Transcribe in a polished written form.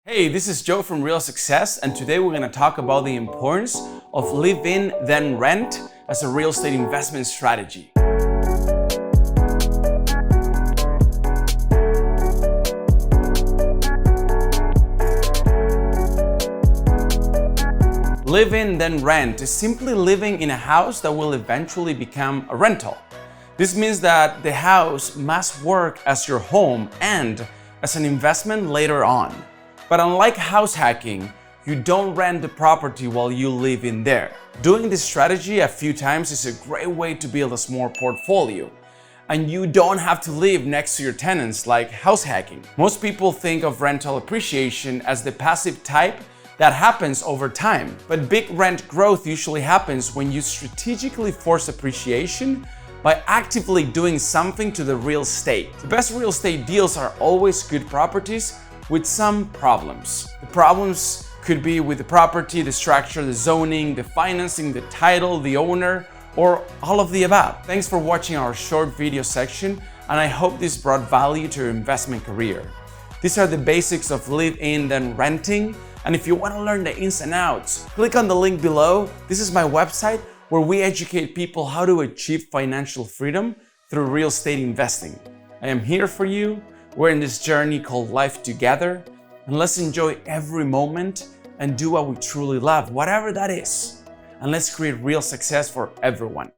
Hey, this is Joe from RealSuccess, and today we're going to talk about the importance of live in, then rent as a real estate investment strategy. Live in, then rent is simply living in a house that will eventually become a rental. This means that the house must work as your home and as an investment later on. But unlike house hacking, you don't rent the property while you live in there. Doing this strategy a few times is a great way to build a small portfolio. And you don't have to live next to your tenants like house hacking. Most people think of rental appreciation as the passive type that happens over time. But big rent growth usually happens when you strategically force appreciation by actively doing something to the real estate. The best real estate deals are always good properties with some problems. The problems could be with the property, the structure, the zoning, the financing, the title, the owner, or all of the above. Thanks for watching our short video section, and I hope this brought value to your investment career. These are the basics of live in, then renting, and if you want to learn the ins and outs, click on the link below. This is my website where we educate people how to achieve financial freedom through real estate investing. I am here for you. We're in this journey called life together, and let's enjoy every moment and do what we truly love, whatever that is. And let's create real success for everyone.